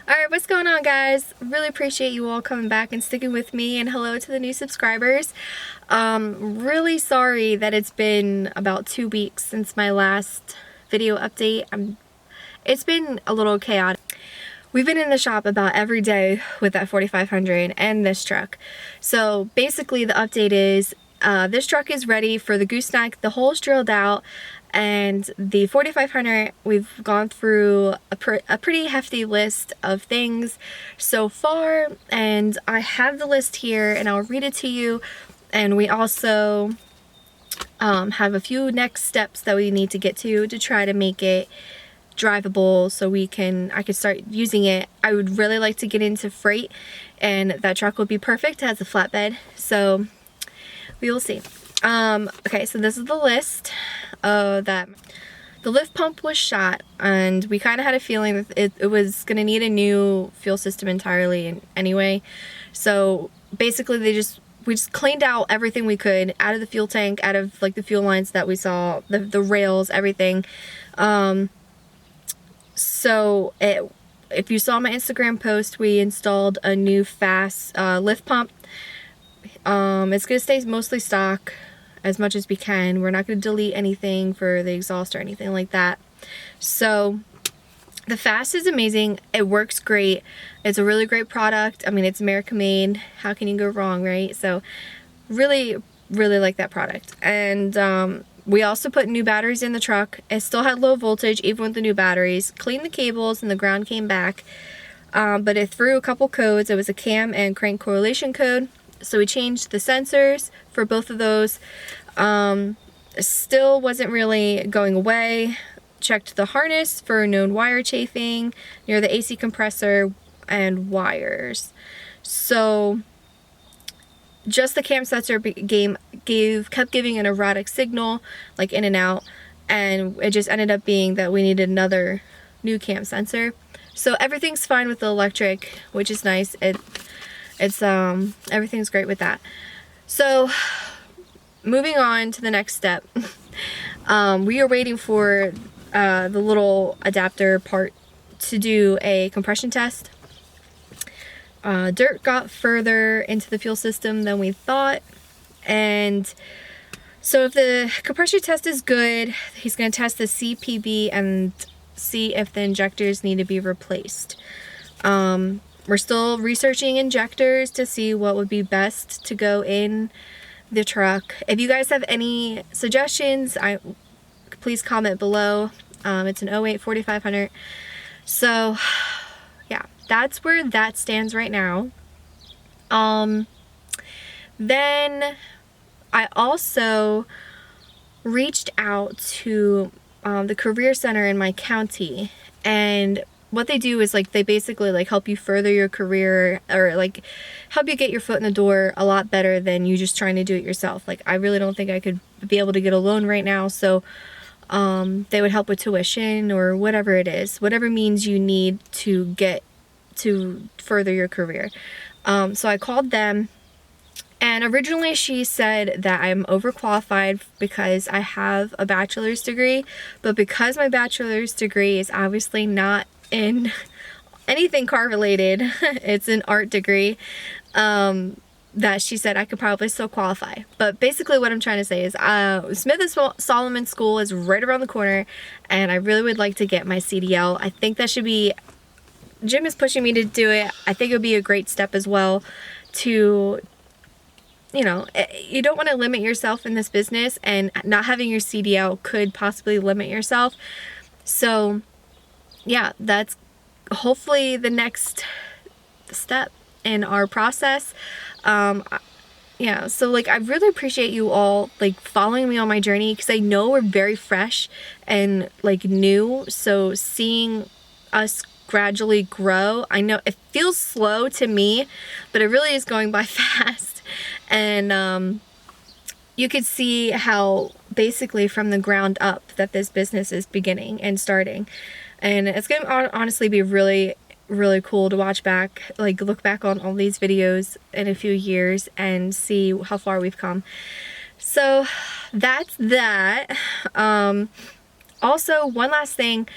Alright, what's going on, guys? Really appreciate you all coming back and sticking with me, and hello to the new subscribers. Really sorry that it's been about 2 weeks since my last video update. It's been a little chaotic. We've been in the shop about every day with that 4500 and this truck. So basically the update is this truck is ready for the gooseneck. The hole's drilled out, and the 4500, we've gone through a pretty hefty list of things so far, and I have the list here and I'll read it to you. And we also have a few next steps that we need to get to try to make it drivable so I could start using it. I would really like to get into freight, and that truck will be perfect. It has a flatbed, so we will see. Okay, so this is the list that the lift pump was shot, and we kind of had a feeling that it was going to need a new fuel system entirely anyway. So basically we just cleaned out everything we could out of the fuel tank, out of like the fuel lines that we saw, the rails, everything. So if you saw my Instagram post, we installed a new fast lift pump. It's going to stay mostly stock as much as we can. We're not going to delete anything for the exhaust or anything like that. So the fast is amazing. It works great. It's a really great product. I mean, it's American made. How can you go wrong, right? So really, really like that product. And we also put new batteries in the truck. It still had low voltage even with the new batteries. Cleaned the cables and the ground came back. But it threw a couple codes. It was a cam and crank correlation code. So we changed the sensors for both of those. Still wasn't really going away. Checked the harness for known wire chafing near the AC compressor and wires. So just the cam sensor kept giving an erratic signal, like in and out, and it just ended up being that we needed another new cam sensor. So everything's fine with the electric, which is nice. Everything's great with that. So moving on to the next step. We are waiting for the little adapter part to do a compression test. Dirt got further into the fuel system than we thought, and so if the compression test is good, he's going to test the CPV and see if the injectors need to be replaced. We're still researching injectors to see what would be best to go in the truck. If you guys have any suggestions, please comment below. It's an 08 4500. So yeah, that's where that stands right now. Then I also reached out to the career center in my county, and what they do is like they basically like help you further your career, or like help you get your foot in the door a lot better than you just trying to do it yourself. Like I really don't think I could be able to get a loan right now, so they would help with tuition or whatever it is, whatever means you need to get to further your career. So I called them, and originally she said that I'm overqualified because I have a bachelor's degree, but because my bachelor's degree is obviously not in anything car related, it's an art degree, that she said I could probably still qualify. But basically what I'm trying to say is Smith & Solomon school is right around the corner, and I really would like to get my CDL. I think that should be, Jim is pushing me to do it. I think it would be a great step as well to, you know, you don't want to limit yourself in this business, and not having your CDL could possibly limit yourself. So yeah, that's hopefully the next step in our process. Yeah, so like I really appreciate you all like following me on my journey, because I know we're very fresh and like new, so seeing us gradually grow, I know it feels slow to me, but it really is going by fast. And you could see how basically from the ground up that this business is beginning and starting, and it's going to honestly be really, really cool to watch back, like look back on all these videos in a few years and see how far we've come. So that's that. Also, one last thing,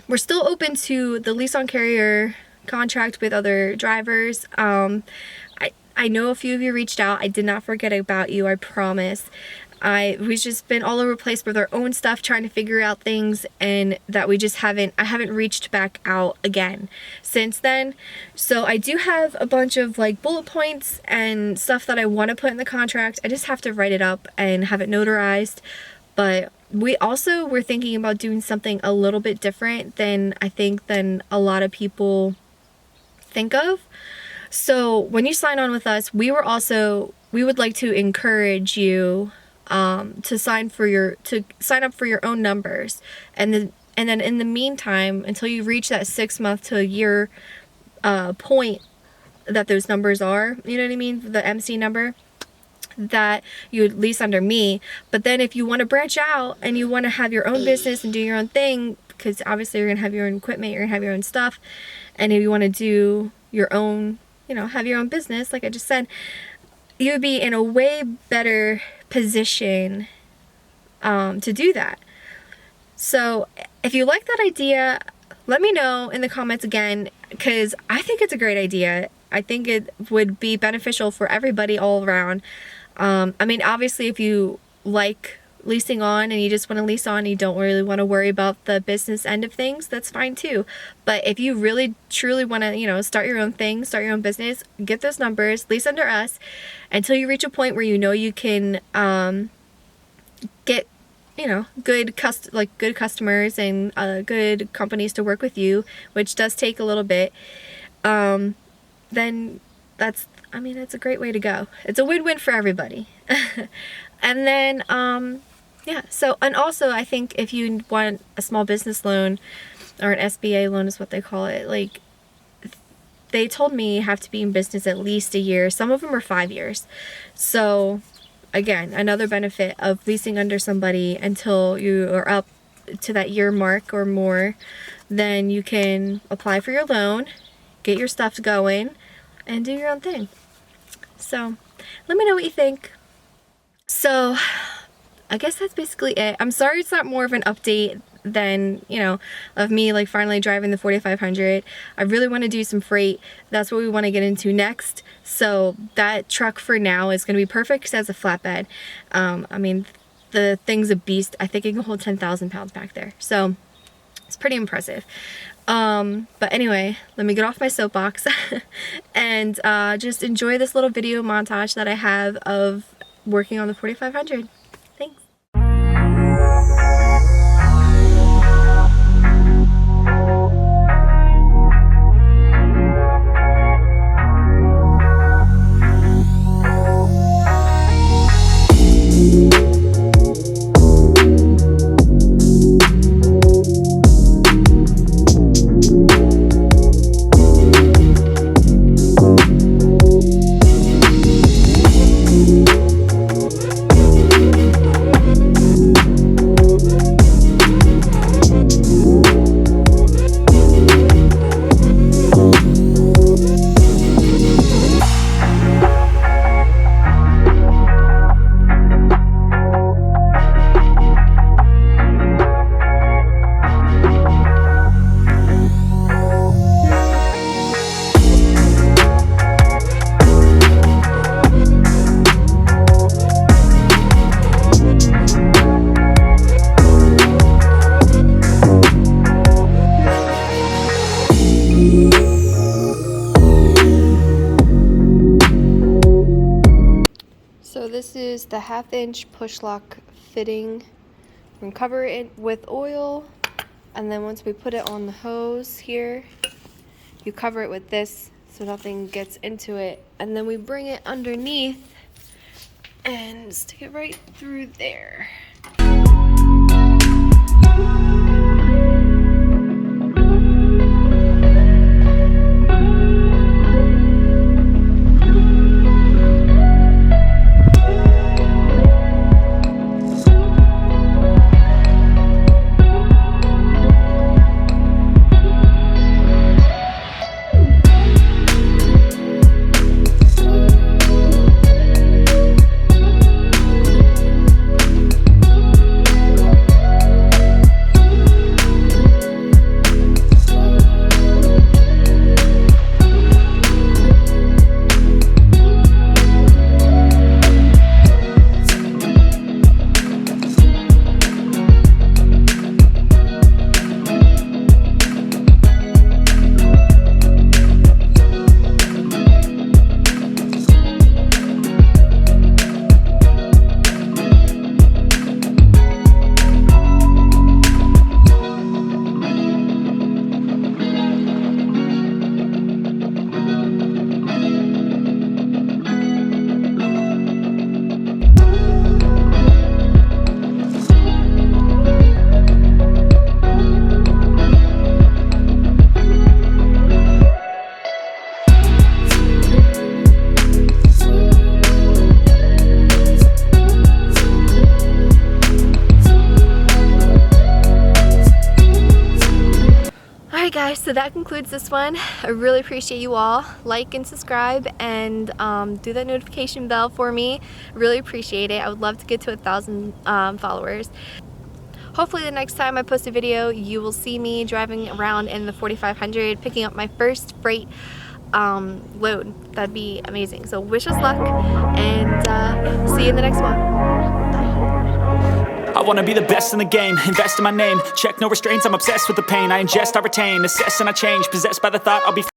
we're still open to the lease on carrier contract with other drivers. I know a few of you reached out. I did not forget about you, I promise. We've just been all over the place with our own stuff, trying to figure out things, and that I haven't reached back out again since then. So I do have a bunch of like bullet points and stuff that I want to put in the contract. I just have to write it up and have it notarized. But we're thinking about doing something a little bit different than a lot of people think of. So when you sign on with us, we would like to encourage you to sign up for your own numbers, and then in the meantime, until you reach that 6 month to a year point that those numbers are, you know what I mean, the MC number, that you would lease under me. But then if you want to branch out and you want to have your own business and do your own thing, because obviously you're gonna have your own equipment, you're gonna have your own stuff, and if you want to do your own, have your own business, like I just said, you would be in a way better position to do that. So if you like that idea, let me know in the comments again, because I think it's a great idea. I think it would be beneficial for everybody all around. I mean, obviously, if you like leasing on and you just want to lease on, you don't really want to worry about the business end of things, that's fine too. But if you really truly want to, start your own thing, start your own business, get those numbers, lease under us until you reach a point where you can get good customers and good companies to work with you, which does take a little bit. Then that's a great way to go. It's a win-win for everybody. And then yeah, so, and also I think if you want a small business loan, or an SBA loan is what they call it, like, they told me you have to be in business at least a year. Some of them are 5 years. So again, another benefit of leasing under somebody until you are up to that year mark or more, then you can apply for your loan, get your stuff going, and do your own thing. So let me know what you think. So I guess that's basically it. I'm sorry it's not more of an update than, of me like finally driving the 4500. I really want to do some freight. That's what we want to get into next. So that truck for now is going to be perfect because it has a flatbed. I mean, the thing's a beast. I think it can hold 10,000 pounds back there. So it's pretty impressive. But anyway, let me get off my soapbox and just enjoy this little video montage that I have of working on the 4500. Thanks. So this is the 1/2 inch push lock fitting. We're gonna cover it with oil, and then once we put it on the hose here, you cover it with this so nothing gets into it, and then we bring it underneath and stick it right through there. So that concludes this one. I really appreciate you all. Like and subscribe, and do that notification bell for me. Really appreciate it. I would love to get to 1,000 followers. Hopefully the next time I post a video, you will see me driving around in the 4500 picking up my first freight load. That'd be amazing. So wish us luck, and see you in the next one. I wanna be the best in the game, invest in my name, check no restraints, I'm obsessed with the pain, I ingest, I retain, assess and I change, possessed by the thought I'll be